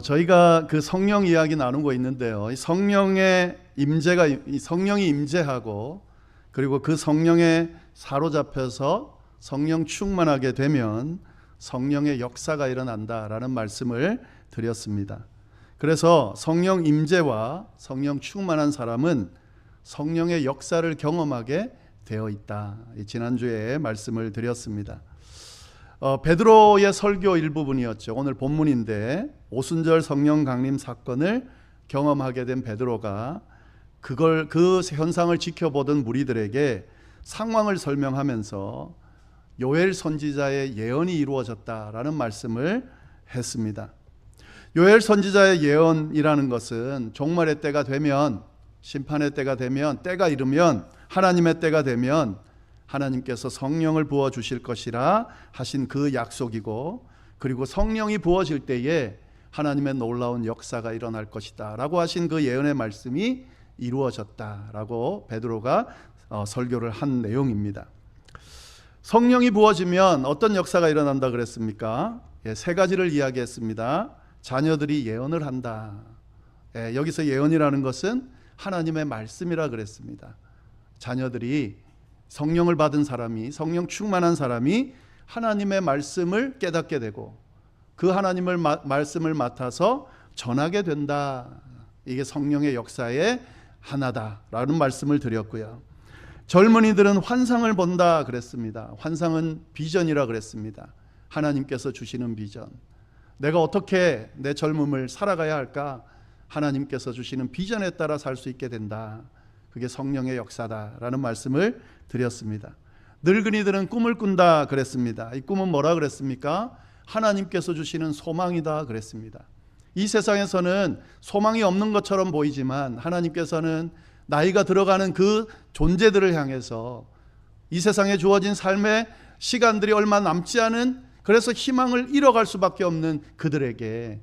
저희가 그 성령 이야기 나누고 있는데요. 이 성령의 임재가 이 성령이 임재하고 그리고 그 성령에 사로잡혀서 성령 충만하게 되면 성령의 역사가 일어난다라는 말씀을 드렸습니다. 그래서 성령 임재와 성령 충만한 사람은 성령의 역사를 경험하게 되어 있다. 지난주에 말씀을 드렸습니다. 베드로의 설교 일부분이었죠. 오늘 본문인데 오순절 성령 강림 사건을 경험하게 된 베드로가 그 현상을 지켜보던 무리들에게 상황을 설명하면서 요엘 선지자의 예언이 이루어졌다라는 말씀을 했습니다. 요엘 선지자의 예언이라는 것은 종말의 때가 되면, 심판의 때가 되면, 때가 이르면, 하나님의 때가 되면 하나님께서 성령을 부어주실 것이라 하신 그 약속이고, 그리고 성령이 부어질 때에 하나님의 놀라운 역사가 일어날 것이다 라고 하신 그 예언의 말씀이 이루어졌다라고 베드로가 설교를 한 내용입니다. 성령이 부어지면 어떤 역사가 일어난다 그랬습니까? 세 가지를 이야기했습니다. 자녀들이 예언을 한다. 여기서 예언이라는 것은 하나님의 말씀이라 그랬습니다. 자녀들이, 성령을 받은 사람이, 성령 충만한 사람이 하나님의 말씀을 깨닫게 되고 그 하나님의 말씀을 맡아서 전하게 된다. 이게 성령의 역사의 하나다라는 말씀을 드렸고요. 젊은이들은 환상을 본다 그랬습니다. 환상은 비전이라 그랬습니다. 하나님께서 주시는 비전. 내가 어떻게 내 젊음을 살아가야 할까? 하나님께서 주시는 비전에 따라 살 수 있게 된다. 그게 성령의 역사다라는 말씀을 드렸습니다. 늙은이들은 꿈을 꾼다 그랬습니다. 이 꿈은 뭐라 그랬습니까? 하나님께서 주시는 소망이다 그랬습니다. 이 세상에서는 소망이 없는 것처럼 보이지만 하나님께서는 나이가 들어가는 그 존재들을 향해서 이 세상에 주어진 삶의 시간들이 얼마 남지 않은, 그래서 희망을 잃어갈 수밖에 없는 그들에게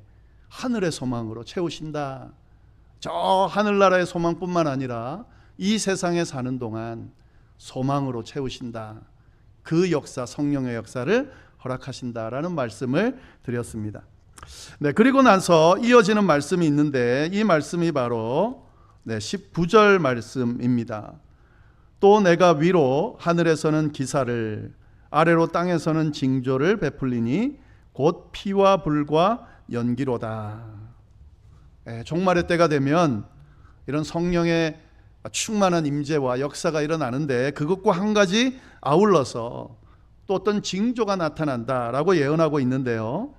하늘의 소망으로 채우신다. 저 하늘나라의 소망뿐만 아니라 이 세상에 사는 동안 소망으로 채우신다. 그 역사, 성령의 역사를 허락하신다라는 말씀을 드렸습니다. 네, 그리고 나서 이어지는 말씀이 있는데 이 말씀이 바로 19절 말씀입니다. 또 내가 위로 하늘에서는 기사를, 아래로 땅에서는 징조를 베풀리니 곧 피와 불과 연기로다. 종말의 때가 되면 이런 성령의 충만한 임재와 역사가 일어나는데 그것과 한 가지 아울러서 또 어떤 징조가 나타난다라고 예언하고 있는데요.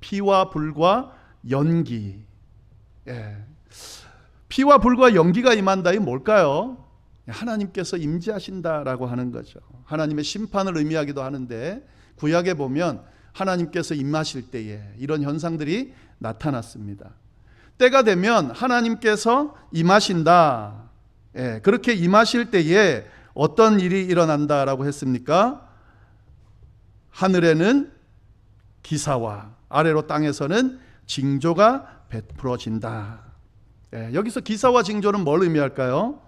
피와 불과 연기. 피와 불과 연기가 임한다. 이 뭘까요? 하나님께서 임재하신다라고 하는 거죠. 하나님의 심판을 의미하기도 하는데 구약에 보면 하나님께서 임하실 때에 이런 현상들이 나타났습니다. 때가 되면 하나님께서 임하신다. 그렇게 임하실 때에 어떤 일이 일어난다라고 했습니까? 하늘에는 기사와 아래로 땅에서는 징조가 베풀어진다. 여기서 기사와 징조는 뭘 의미할까요?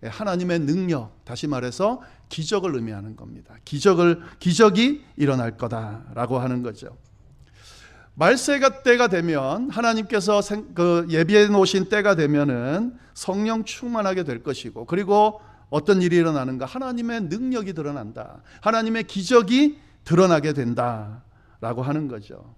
하나님의 능력, 다시 말해서 기적을 의미하는 겁니다. 기적이 일어날 거다라고 하는 거죠. 말세가 때가 되면 하나님께서 예비해 놓으신 때가 되면은 성령 충만하게 될 것이고, 그리고 어떤 일이 일어나는가? 하나님의 능력이 드러난다. 하나님의 기적이 드러나게 된다라고 하는 거죠.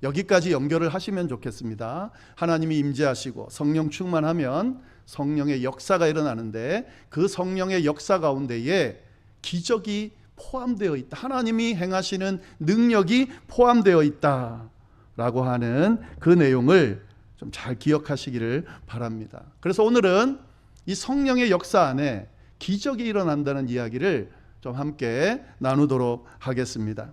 여기까지 연결을 하시면 좋겠습니다. 하나님이 임재하시고 성령 충만하면 성령의 역사가 일어나는데 그 성령의 역사 가운데에 기적이 포함되어 있다. 하나님이 행하시는 능력이 포함되어 있다라고 하는 그 내용을 좀 잘 기억하시기를 바랍니다. 그래서 오늘은 이 성령의 역사 안에 기적이 일어난다는 이야기를 좀 함께 나누도록 하겠습니다.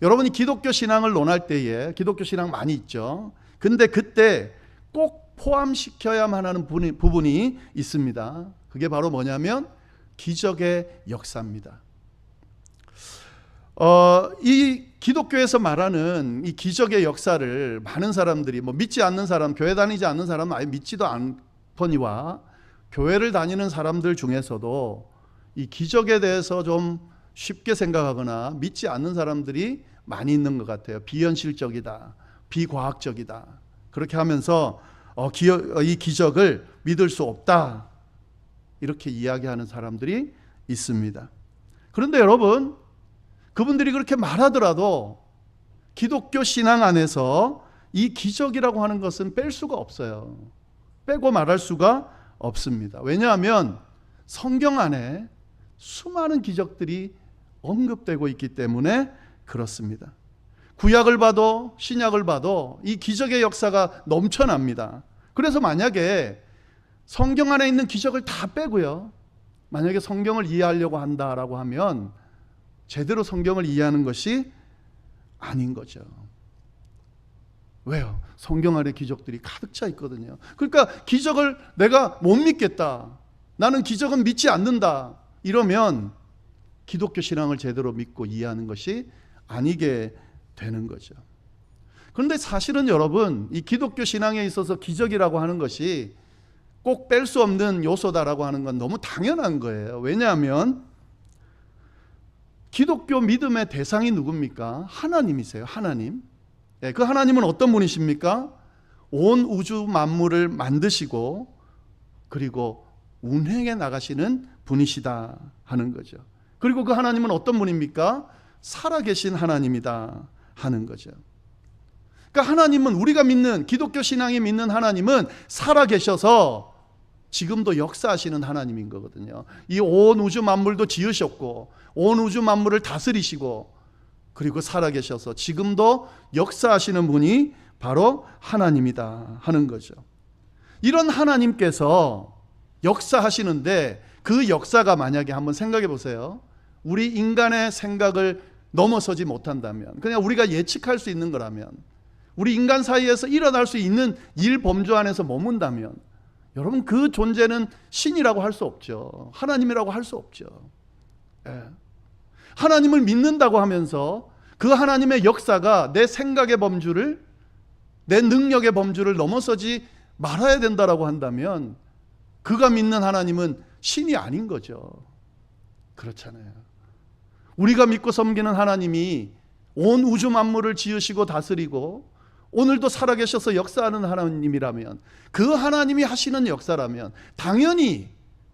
여러분이 기독교 신앙을 논할 때에, 기독교 신앙 많이 있죠. 근데 그때 꼭 포함시켜야만 하는 부분이 있습니다. 그게 바로 뭐냐면 기적의 역사입니다. 이 기독교에서 말하는 이 기적의 역사를 많은 사람들이, 믿지 않는 사람, 교회 다니지 않는 사람은 아예 믿지도 않거니와 교회를 다니는 사람들 중에서도 이 기적에 대해서 좀 쉽게 생각하거나 믿지 않는 사람들이 많이 있는 것 같아요. 비현실적이다, 비과학적이다. 그렇게 하면서 이 기적을 믿을 수 없다. 이렇게 이야기하는 사람들이 있습니다. 그런데 여러분, 그분들이 그렇게 말하더라도 기독교 신앙 안에서 이 기적이라고 하는 것은 뺄 수가 없어요. 빼고 말할 수가 없습니다. 왜냐하면 성경 안에 수많은 기적들이 언급되고 있기 때문에 그렇습니다. 구약을 봐도 신약을 봐도 이 기적의 역사가 넘쳐납니다. 그래서 만약에 성경 안에 있는 기적을 다 빼고요, 만약에 성경을 이해하려고 한다라고 하면 제대로 성경을 이해하는 것이 아닌 거죠. 왜요? 성경 안에 기적들이 가득 차 있거든요. 그러니까 기적을 내가 못 믿겠다, 나는 기적은 믿지 않는다, 이러면 기독교 신앙을 제대로 믿고 이해하는 것이 아니게 되는 거죠. 그런데 사실은 여러분, 이 기독교 신앙에 있어서 기적이라고 하는 것이 꼭 뺄 수 없는 요소다라고 하는 건 너무 당연한 거예요. 왜냐하면 기독교 믿음의 대상이 누굽니까? 하나님이세요. 하나님. 그 하나님은 어떤 분이십니까? 온 우주 만물을 만드시고 그리고 운행해 나가시는 분이시다 하는 거죠. 그리고 그 하나님은 어떤 분입니까? 살아계신 하나님이다 하는 거죠. 그러니까 하나님은, 우리가 믿는, 기독교 신앙이 믿는 하나님은 살아계셔서 지금도 역사하시는 하나님인 거거든요. 이 온 우주 만물도 지으셨고 온 우주 만물을 다스리시고 그리고 살아계셔서 지금도 역사하시는 분이 바로 하나님이다 하는 거죠. 이런 하나님께서 역사하시는데 그 역사가 만약에 한번 생각해 보세요. 우리 인간의 생각을 넘어서지 못한다면, 그냥 우리가 예측할 수 있는 거라면, 우리 인간 사이에서 일어날 수 있는 일 범주 안에서 머문다면, 여러분 그 존재는 신이라고 할 수 없죠. 하나님이라고 할 수 없죠. 하나님을 믿는다고 하면서 그 하나님의 역사가 내 생각의 범주를, 내 능력의 범주를 넘어서지 말아야 된다라고 한다면 그가 믿는 하나님은 신이 아닌 거죠. 그렇잖아요. 우리가 믿고 섬기는 하나님이 온 우주 만물을 지으시고 다스리고 오늘도 살아계셔서 역사하는 하나님이라면, 그 하나님이 하시는 역사라면 당연히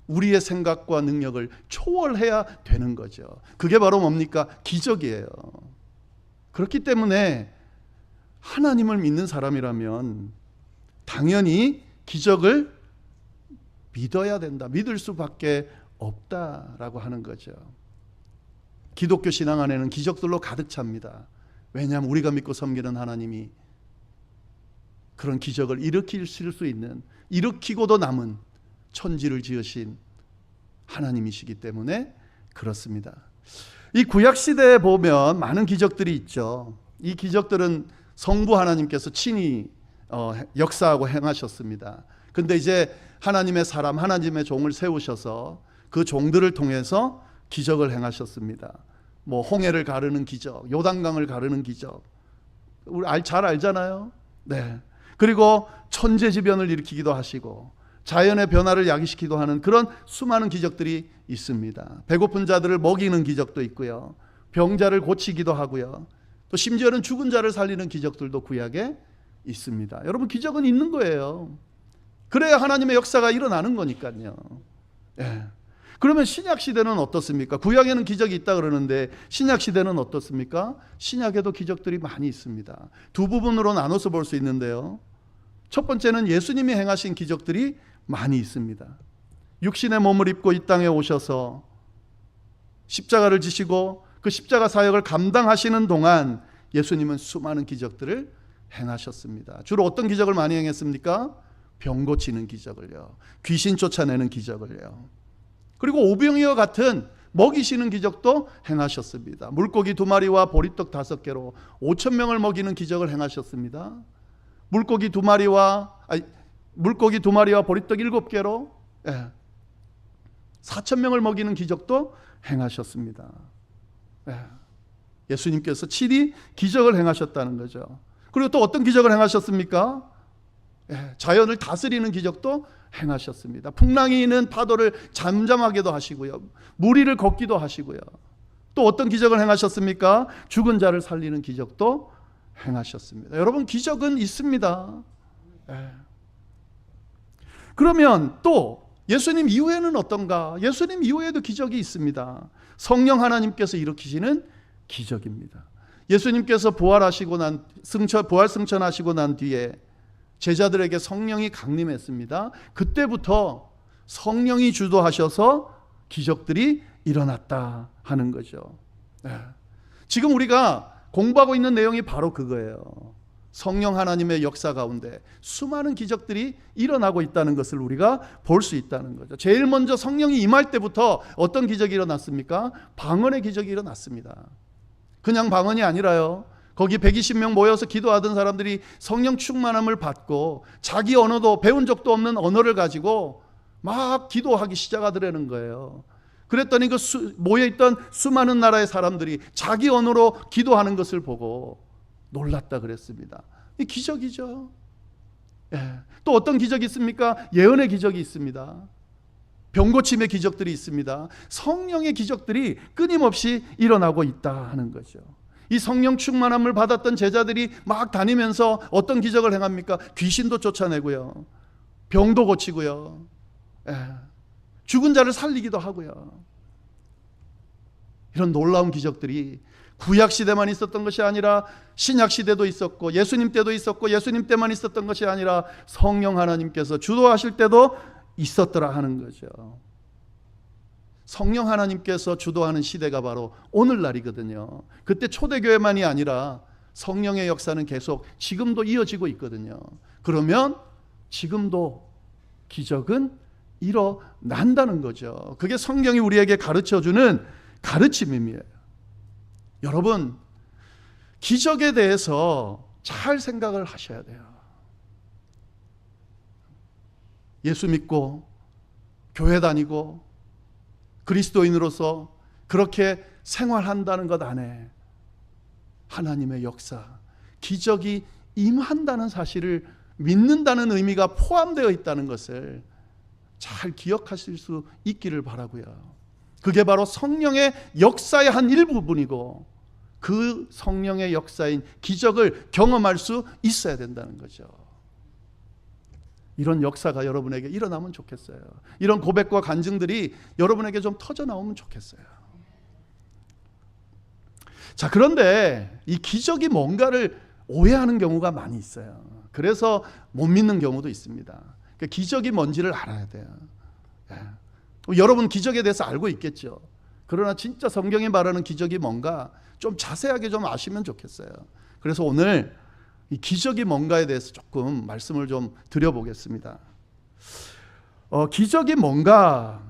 우리의 생각과 능력을 초월해야 되는 거죠. 그게 바로 뭡니까? 기적이에요. 그렇기 때문에 하나님을 믿는 사람이라면 당연히 기적을 믿어야 된다, 믿을 수밖에 없다라고 하는 거죠. 기독교 신앙 안에는 기적들로 가득 찹니다. 왜냐하면 우리가 믿고 섬기는 하나님이 그런 기적을 일으킬 수 있는, 일으키고도 남은 천지를 지으신 하나님이시기 때문에 그렇습니다. 이 구약 시대에 보면 많은 기적들이 있죠. 이 기적들은 성부 하나님께서 친히 역사하고 행하셨습니다. 근데 이제 하나님의 사람, 하나님의 종을 세우셔서 그 종들을 통해서 기적을 행하셨습니다. 뭐 홍해를 가르는 기적, 요단강을 가르는 기적, 우리 잘 알잖아요. 네. 그리고 천재지변을 일으키기도 하시고 자연의 변화를 야기시키기도 하는 그런 수많은 기적들이 있습니다. 배고픈 자들을 먹이는 기적도 있고요, 병자를 고치기도 하고요, 또 심지어는 죽은 자를 살리는 기적들도 구약에 있습니다. 여러분, 기적은 있는 거예요. 그래야 하나님의 역사가 일어나는 거니까요. 예. 그러면 신약 시대는 어떻습니까? 구약에는 기적이 있다 그러는데 신약 시대는 어떻습니까? 신약에도 기적들이 많이 있습니다. 두 부분으로 나눠서 볼 수 있는데요. 첫 번째는 예수님이 행하신 기적들이 많이 있습니다. 육신의 몸을 입고 이 땅에 오셔서 십자가를 지시고 그 십자가 사역을 감당하시는 동안 예수님은 수많은 기적들을 행하셨습니다. 주로 어떤 기적을 많이 행했습니까? 병 고치는 기적을요, 귀신 쫓아내는 기적을요, 그리고 오병이와 같은 먹이시는 기적도 행하셨습니다. 물고기 2마리와 보리떡 5개로 5,000명을 먹이는 기적을 행하셨습니다. 물고기 2마리와 보리떡 7개로 4,000명을 먹이는 기적도 행하셨습니다. 예수님께서 친히 기적을 행하셨다는 거죠. 그리고 또 어떤 기적을 행하셨습니까? 자연을 다스리는 기적도 행하셨습니다. 풍랑이 있는 파도를 잠잠하게도 하시고요, 무리를 걷기도 하시고요, 또 어떤 기적을 행하셨습니까? 죽은 자를 살리는 기적도 행하셨습니다. 여러분, 기적은 있습니다. 그러면 또 예수님 이후에는 어떤가? 예수님 이후에도 기적이 있습니다. 성령 하나님께서 일으키시는 기적입니다. 예수님께서 부활하시고 부활 승천하시고 난 뒤에 제자들에게 성령이 강림했습니다. 그때부터 성령이 주도하셔서 기적들이 일어났다 하는 거죠. 지금 우리가 공부하고 있는 내용이 바로 그거예요. 성령 하나님의 역사 가운데 수많은 기적들이 일어나고 있다는 것을 우리가 볼 수 있다는 거죠. 제일 먼저 성령이 임할 때부터 어떤 기적이 일어났습니까? 방언의 기적이 일어났습니다. 그냥 방언이 아니라요, 거기 120명 모여서 기도하던 사람들이 성령 충만함을 받고 자기 언어도 배운 적도 없는 언어를 가지고 막 기도하기 시작하더라는 거예요. 그랬더니 그 모여있던 수많은 나라의 사람들이 자기 언어로 기도하는 것을 보고 놀랐다 그랬습니다. 이 기적이죠. 또 어떤 기적이 있습니까? 예언의 기적이 있습니다. 병고침의 기적들이 있습니다. 성령의 기적들이 끊임없이 일어나고 있다 하는 거죠. 이 성령 충만함을 받았던 제자들이 막 다니면서 어떤 기적을 행합니까? 귀신도 쫓아내고요, 병도 고치고요, 죽은 자를 살리기도 하고요. 이런 놀라운 기적들이 구약 시대만 있었던 것이 아니라 신약 시대도 있었고 예수님 때도 있었고 예수님 때만 있었던 것이 아니라 성령 하나님께서 주도하실 때도 있었더라 하는 거죠. 성령 하나님께서 주도하는 시대가 바로 오늘날이거든요. 그때 초대교회만이 아니라 성령의 역사는 계속 지금도 이어지고 있거든요. 그러면 지금도 기적은 일어난다는 거죠. 그게 성경이 우리에게 가르쳐주는 가르침이에요. 여러분, 기적에 대해서 잘 생각을 하셔야 돼요. 예수 믿고 교회 다니고 그리스도인으로서 그렇게 생활한다는 것 안에 하나님의 역사, 기적이 임한다는 사실을 믿는다는 의미가 포함되어 있다는 것을 잘 기억하실 수 있기를 바라고요. 그게 바로 성령의 역사의 한 일부분이고 그 성령의 역사인 기적을 경험할 수 있어야 된다는 거죠. 이런 역사가 여러분에게 일어나면 좋겠어요. 이런 고백과 간증들이 여러분에게 좀 터져 나오면 좋겠어요. 자, 그런데 이 기적이 뭔가를 오해하는 경우가 많이 있어요. 그래서 못 믿는 경우도 있습니다. 그러니까 기적이 뭔지를 알아야 돼요. 여러분 기적에 대해서 알고 있겠죠. 그러나 진짜 성경이 말하는 기적이 뭔가 좀 자세하게 좀 아시면 좋겠어요. 그래서 오늘 이 기적이 뭔가에 대해서 조금 말씀을 좀 드려보겠습니다. 기적이 뭔가,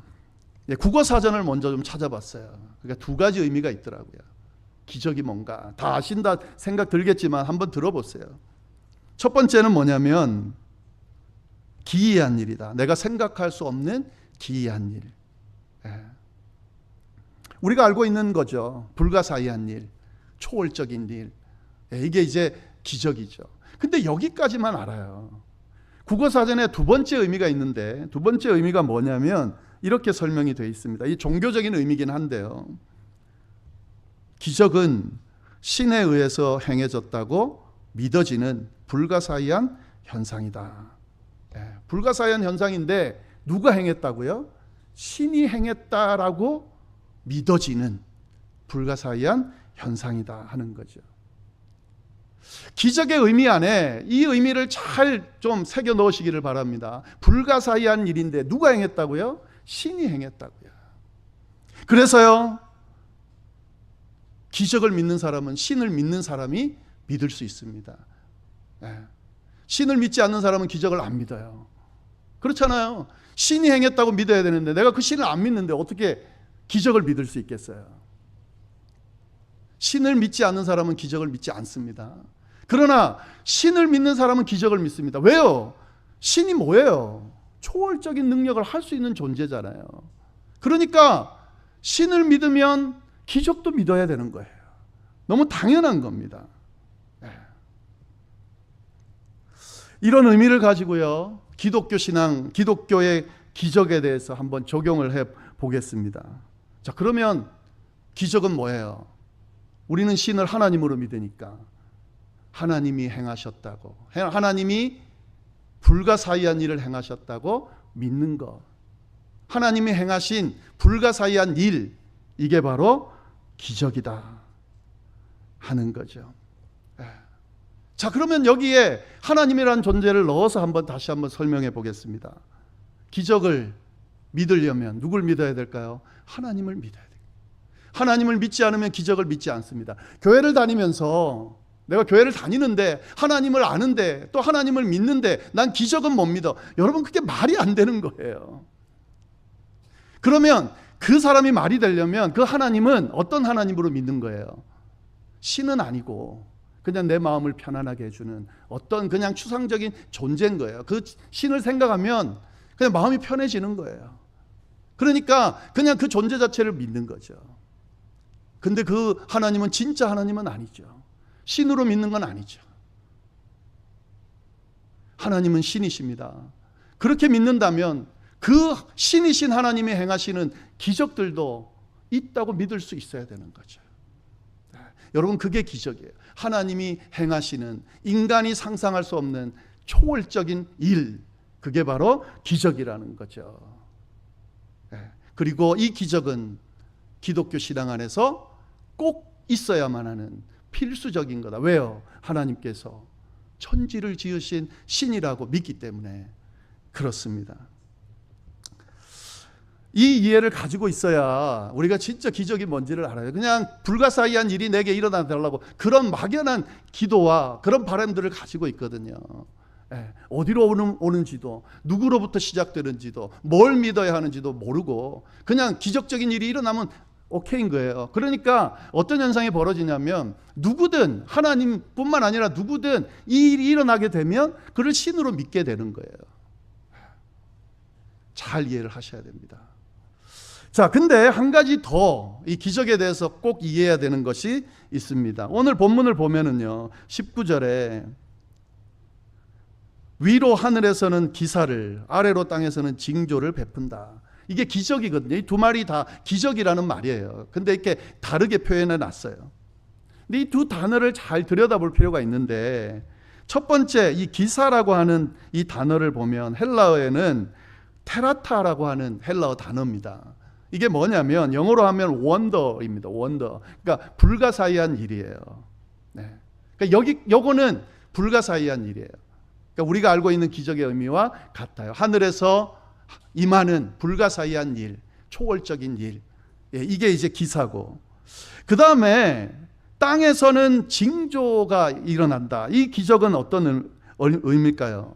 국어 사전을 먼저 좀 찾아봤어요. 그러니까 두 가지 의미가 있더라고요. 기적이 뭔가 다 아신다 생각 들겠지만 한번 들어보세요. 첫 번째는 뭐냐면 기이한 일이다. 내가 생각할 수 없는 기이한 일. 우리가 알고 있는 거죠. 불가사의한 일, 초월적인 일. 이게 이제 기적이죠. 근데 여기까지만 알아요. 국어사전에 두 번째 의미가 있는데 두 번째 의미가 뭐냐면 이렇게 설명이 되어 있습니다. 이 종교적인 의미긴 한데요. 기적은 신에 의해서 행해졌다고 믿어지는 불가사의한 현상이다. 불가사의한 현상인데 누가 행했다고요? 신이 행했다라고 믿어지는 불가사의한 현상이다 하는 거죠. 기적의 의미 안에 이 의미를 잘 좀 새겨 넣으시기를 바랍니다. 불가사의한 일인데 누가 행했다고요? 신이 행했다고요. 그래서요, 기적을 믿는 사람은 신을 믿는 사람이 믿을 수 있습니다. 신을 믿지 않는 사람은 기적을 안 믿어요. 그렇잖아요. 신이 행했다고 믿어야 되는데 내가 그 신을 안 믿는데 어떻게 기적을 믿을 수 있겠어요? 신을 믿지 않는 사람은 기적을 믿지 않습니다. 그러나 신을 믿는 사람은 기적을 믿습니다. 왜요? 신이 뭐예요? 초월적인 능력을 할 수 있는 존재잖아요. 그러니까 신을 믿으면 기적도 믿어야 되는 거예요. 너무 당연한 겁니다. 이런 의미를 가지고요, 기독교 신앙, 기독교의 기적에 대해서 한번 적용을 해 보겠습니다. 자, 그러면 기적은 뭐예요? 우리는 신을 하나님으로 믿으니까 하나님이 행하셨다고, 하나님이 불가사의한 일을 행하셨다고 믿는 것, 하나님이 행하신 불가사의한 일, 이게 바로 기적이다 하는 거죠. 자, 그러면 여기에 하나님이라는 존재를 넣어서 다시 한번 설명해 보겠습니다. 기적을 믿으려면 누굴 믿어야 될까요? 하나님을 믿어야 돼요. 하나님을 믿지 않으면 기적을 믿지 않습니다. 교회를 다니면서 내가 교회를 다니는데 하나님을 아는데 또 하나님을 믿는데 난 기적은 못 믿어. 여러분, 그게 말이 안 되는 거예요. 그러면 그 사람이 말이 되려면 그 하나님은 어떤 하나님으로 믿는 거예요? 신은 아니고 그냥 내 마음을 편안하게 해주는 어떤 그냥 추상적인 존재인 거예요. 그 신을 생각하면 그냥 마음이 편해지는 거예요. 그러니까 그냥 그 존재 자체를 믿는 거죠. 근데 그 하나님은 진짜 하나님은 아니죠. 신으로 믿는 건 아니죠. 하나님은 신이십니다. 그렇게 믿는다면 그 신이신 하나님이 행하시는 기적들도 있다고 믿을 수 있어야 되는 거죠. 여러분, 그게 기적이에요. 하나님이 행하시는 인간이 상상할 수 없는 초월적인 일, 그게 바로 기적이라는 거죠. 그리고 이 기적은 기독교 신앙 안에서 꼭 있어야만 하는 필수적인 거다. 왜요? 하나님께서 천지를 지으신 신이라고 믿기 때문에 그렇습니다. 이 이해를 가지고 있어야 우리가 진짜 기적이 뭔지를 알아요. 그냥 불가사의한 일이 내게 일어나 달라고 그런 막연한 기도와 그런 바람들을 가지고 있거든요. 어디로 오는지도, 누구로부터 시작되는지도, 뭘 믿어야 하는지도 모르고 그냥 기적적인 일이 일어나면 오케이인 거예요. 그러니까 어떤 현상이 벌어지냐면 누구든, 하나님뿐만 아니라 누구든 이 일이 일어나게 되면 그를 신으로 믿게 되는 거예요. 잘 이해를 하셔야 됩니다. 자, 근데 한 가지 더 이 기적에 대해서 꼭 이해해야 되는 것이 있습니다. 오늘 본문을 보면은요, 19절에 위로 하늘에서는 기사를, 아래로 땅에서는 징조를 베푼다. 이게 기적이거든요. 이 두 말이 다 기적이라는 말이에요. 근데 이렇게 다르게 표현해 놨어요. 근데 이 두 단어를 잘 들여다볼 필요가 있는데, 첫 번째 이 기사라고 하는 이 단어를 보면 헬라어에는 테라타라고 하는 헬라어 단어입니다. 이게 뭐냐면 영어로 하면 원더입니다. 원더. 그러니까 불가사의한 일이에요. 네. 그러니까 요거는 불가사의한 일이에요. 그러니까 우리가 알고 있는 기적의 의미와 같아요. 하늘에서 임하는 불가사의한 일, 초월적인 일. 이게 이제 기사고. 그 다음에 땅에서는 징조가 일어난다. 이 기적은 어떤 의미일까요?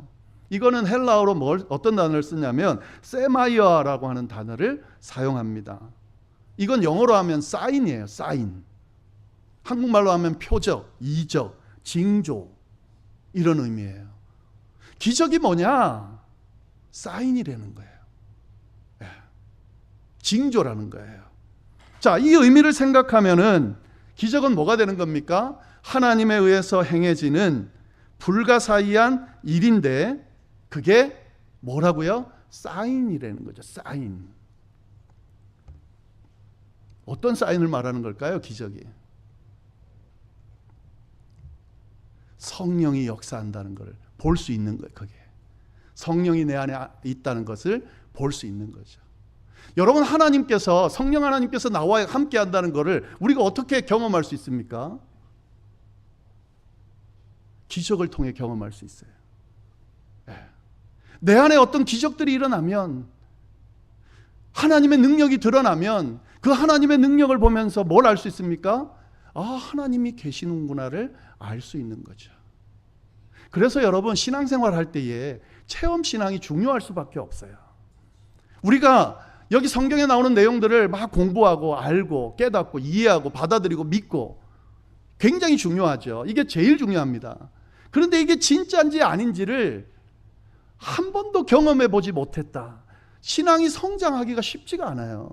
이거는 헬라어로 어떤 단어를 쓰냐면 세마이어라고 하는 단어를 사용합니다. 이건 영어로 하면 사인이에요. 사인. 한국말로 하면 표적, 이적, 징조, 이런 의미예요. 기적이 뭐냐? 사인이라는 거예요. 징조라는 거예요. 자, 이 의미를 생각하면은 기적은 뭐가 되는 겁니까? 하나님에 의해서 행해지는 불가사의한 일인데 그게 뭐라고요? 사인이라는 거죠. 사인. 어떤 사인을 말하는 걸까요? 기적이. 성령이 역사한다는 걸 볼 수 있는 거예요. 그게. 성령이 내 안에 있다는 것을 볼 수 있는 거죠. 여러분, 하나님께서, 성령 하나님께서 나와 함께 한다는 것을 우리가 어떻게 경험할 수 있습니까? 기적을 통해 경험할 수 있어요. 내 안에 어떤 기적들이 일어나면, 하나님의 능력이 드러나면 그 하나님의 능력을 보면서 뭘 알 수 있습니까? 아, 하나님이 계시는구나를 알 수 있는 거죠. 그래서 여러분, 신앙생활 할 때에 체험신앙이 중요할 수밖에 없어요. 우리가 여기 성경에 나오는 내용들을 막 공부하고 알고 깨닫고 이해하고 받아들이고 믿고 굉장히 중요하죠. 이게 제일 중요합니다. 그런데 이게 진짜인지 아닌지를 한 번도 경험해 보지 못했다. 신앙이 성장하기가 쉽지가 않아요.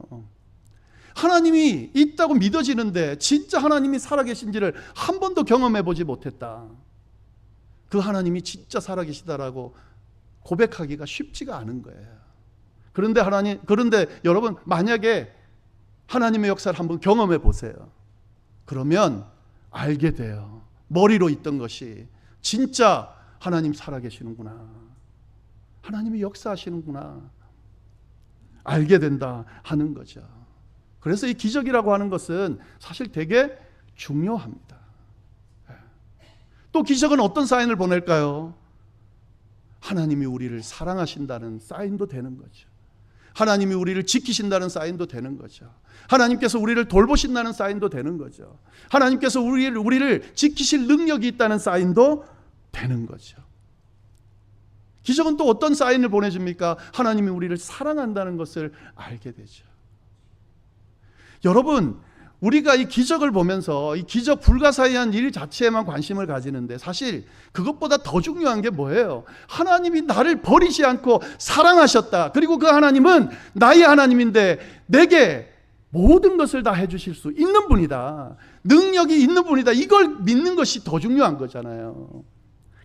하나님이 있다고 믿어지는데 진짜 하나님이 살아계신지를 한 번도 경험해 보지 못했다. 그 하나님이 진짜 살아계시다라고 고백하기가 쉽지가 않은 거예요. 그런데 여러분, 만약에 하나님의 역사를 한번 경험해 보세요. 그러면 알게 돼요. 머리로 있던 것이 진짜 하나님 살아계시는구나, 하나님이 역사하시는구나 알게 된다 하는 거죠. 그래서 이 기적이라고 하는 것은 사실 되게 중요합니다. 또 기적은 어떤 사인을 보낼까요? 하나님이 우리를 사랑하신다는 사인도 되는 거죠. 하나님이 우리를 지키신다는 사인도 되는 거죠. 하나님께서 우리를 돌보신다는 사인도 되는 거죠. 하나님께서 우리를 지키실 능력이 있다는 사인도 되는 거죠. 기적은 또 어떤 사인을 보내줍니까? 하나님이 우리를 사랑한다는 것을 알게 되죠. 여러분, 우리가 이 기적을 보면서 이 기적 불가사의한 일 자체에만 관심을 가지는데 사실 그것보다 더 중요한 게 뭐예요? 하나님이 나를 버리지 않고 사랑하셨다. 그리고 그 하나님은 나의 하나님인데 내게 모든 것을 다 해주실 수 있는 분이다. 능력이 있는 분이다. 이걸 믿는 것이 더 중요한 거잖아요.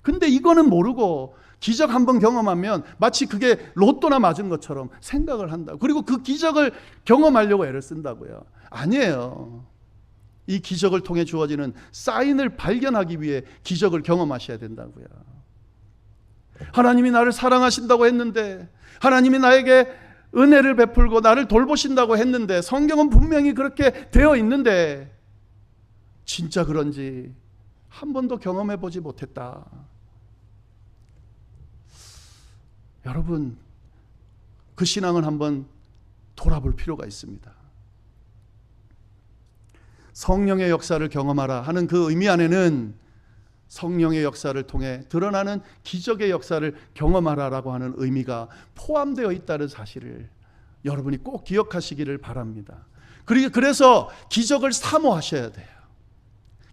근데 이거는 모르고 기적 한번 경험하면 마치 그게 로또나 맞은 것처럼 생각을 한다. 그리고 그 기적을 경험하려고 애를 쓴다고요. 아니에요. 이 기적을 통해 주어지는 사인을 발견하기 위해 기적을 경험하셔야 된다고요. 하나님이 나를 사랑하신다고 했는데, 하나님이 나에게 은혜를 베풀고 나를 돌보신다고 했는데, 성경은 분명히 그렇게 되어 있는데 진짜 그런지 한 번도 경험해 보지 못했다. 여러분, 그 신앙은 한번 돌아볼 필요가 있습니다. 성령의 역사를 경험하라 하는 그 의미 안에는 성령의 역사를 통해 드러나는 기적의 역사를 경험하라라고 하는 의미가 포함되어 있다는 사실을 여러분이 꼭 기억하시기를 바랍니다. 그래서 기적을 사모하셔야 돼요.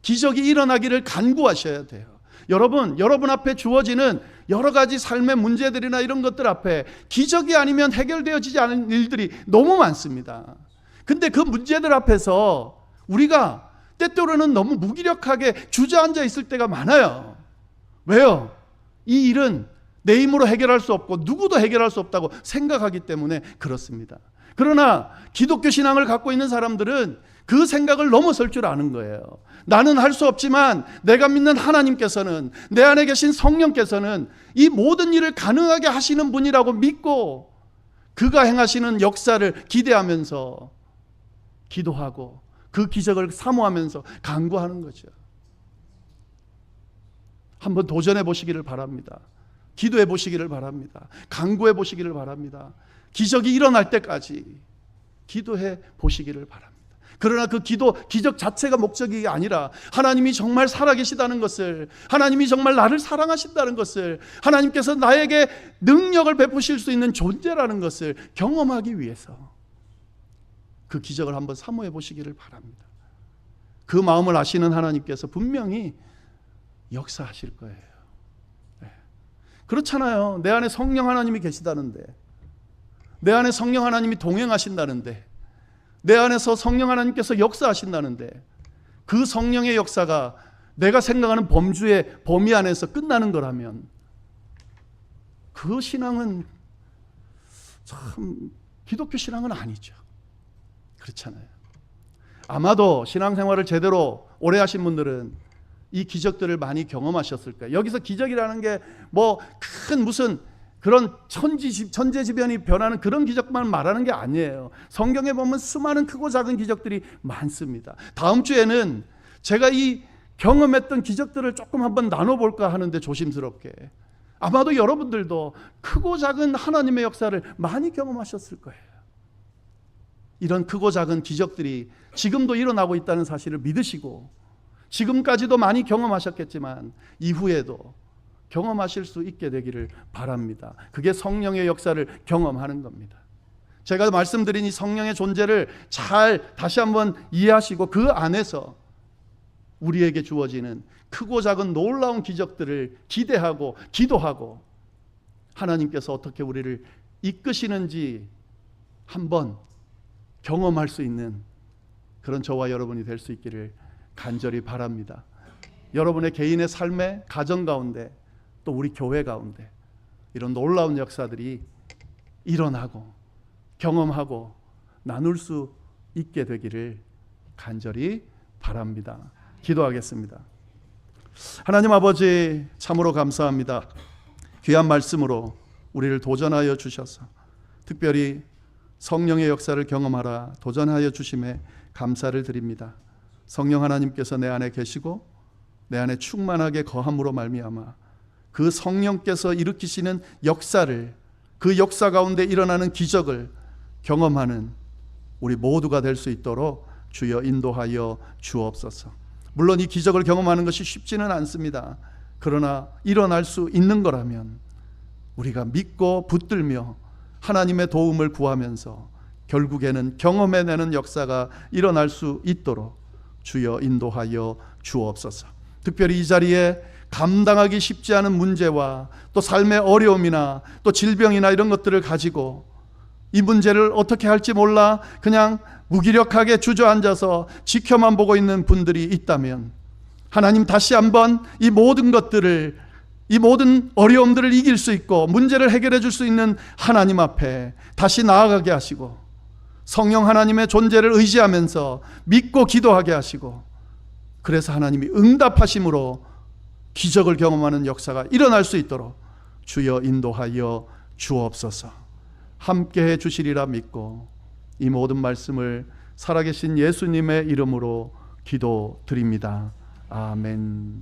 기적이 일어나기를 간구하셔야 돼요. 여러분 앞에 주어지는 여러 가지 삶의 문제들이나 이런 것들 앞에 기적이 아니면 해결되어지지 않은 일들이 너무 많습니다. 근데 그 문제들 앞에서 우리가 때때로는 너무 무기력하게 주저앉아 있을 때가 많아요. 왜요? 이 일은 내 힘으로 해결할 수 없고 누구도 해결할 수 없다고 생각하기 때문에 그렇습니다. 그러나 기독교 신앙을 갖고 있는 사람들은 그 생각을 넘어설 줄 아는 거예요. 나는 할 수 없지만 내가 믿는 하나님께서는, 내 안에 계신 성령께서는 이 모든 일을 가능하게 하시는 분이라고 믿고 그가 행하시는 역사를 기대하면서 기도하고 그 기적을 사모하면서 간구하는 거죠. 한번 도전해 보시기를 바랍니다. 기도해 보시기를 바랍니다. 간구해 보시기를 바랍니다. 기적이 일어날 때까지 기도해 보시기를 바랍니다. 그러나 그 기적 자체가 목적이 아니라 하나님이 정말 살아계시다는 것을, 하나님이 정말 나를 사랑하신다는 것을, 하나님께서 나에게 능력을 베푸실 수 있는 존재라는 것을 경험하기 위해서 그 기적을 한번 사모해 보시기를 바랍니다. 그 마음을 아시는 하나님께서 분명히 역사하실 거예요. 네. 그렇잖아요. 내 안에 성령 하나님이 계시다는데, 내 안에 성령 하나님이 동행하신다는데, 내 안에서 성령 하나님께서 역사하신다는데, 그 성령의 역사가 내가 생각하는 범주의 범위 안에서 끝나는 거라면 그 신앙은 참 기독교 신앙은 아니죠. 그렇잖아요. 아마도 신앙생활을 제대로 오래 하신 분들은 이 기적들을 많이 경험하셨을 거예요. 여기서 기적이라는 게 뭐 큰 무슨 그런 천재지변이 변하는 그런 기적만 말하는 게 아니에요. 성경에 보면 수많은 크고 작은 기적들이 많습니다. 다음 주에는 제가 이 경험했던 기적들을 조금 한번 나눠볼까 하는데, 조심스럽게 아마도 여러분들도 크고 작은 하나님의 역사를 많이 경험하셨을 거예요. 이런 크고 작은 기적들이 지금도 일어나고 있다는 사실을 믿으시고, 지금까지도 많이 경험하셨겠지만 이후에도 경험하실 수 있게 되기를 바랍니다. 그게 성령의 역사를 경험하는 겁니다. 제가 말씀드린 이 성령의 존재를 잘 다시 한번 이해하시고 그 안에서 우리에게 주어지는 크고 작은 놀라운 기적들을 기대하고 기도하고 하나님께서 어떻게 우리를 이끄시는지 한번 경험할 수 있는 그런 저와 여러분이 될 수 있기를 간절히 바랍니다. 여러분의 개인의 삶의 가정 가운데, 또 우리 교회 가운데 이런 놀라운 역사들이 일어나고 경험하고 나눌 수 있게 되기를 간절히 바랍니다. 기도하겠습니다. 하나님 아버지, 참으로 감사합니다. 귀한 말씀으로 우리를 도전하여 주셔서 특별히 성령의 역사를 경험하라 도전하여 주심에 감사를 드립니다. 성령 하나님께서 내 안에 계시고 내 안에 충만하게 거함으로 말미암아 그 성령께서 일으키시는 역사를, 그 역사 가운데 일어나는 기적을 경험하는 우리 모두가 될 수 있도록 주여 인도하여 주옵소서. 물론 이 기적을 경험하는 것이 쉽지는 않습니다. 그러나 일어날 수 있는 거라면 우리가 믿고 붙들며 하나님의 도움을 구하면서 결국에는 경험해내는 역사가 일어날 수 있도록 주여 인도하여 주옵소서. 특별히 이 자리에 감당하기 쉽지 않은 문제와 또 삶의 어려움이나 또 질병이나 이런 것들을 가지고 이 문제를 어떻게 할지 몰라 그냥 무기력하게 주저앉아서 지켜만 보고 있는 분들이 있다면 하나님 다시 한번 이 모든 것들을, 이 모든 어려움들을 이길 수 있고 문제를 해결해 줄 수 있는 하나님 앞에 다시 나아가게 하시고 성령 하나님의 존재를 의지하면서 믿고 기도하게 하시고 그래서 하나님이 응답하심으로 기적을 경험하는 역사가 일어날 수 있도록 주여 인도하여 주옵소서. 함께해 주시리라 믿고 이 모든 말씀을 살아계신 예수님의 이름으로 기도드립니다. 아멘.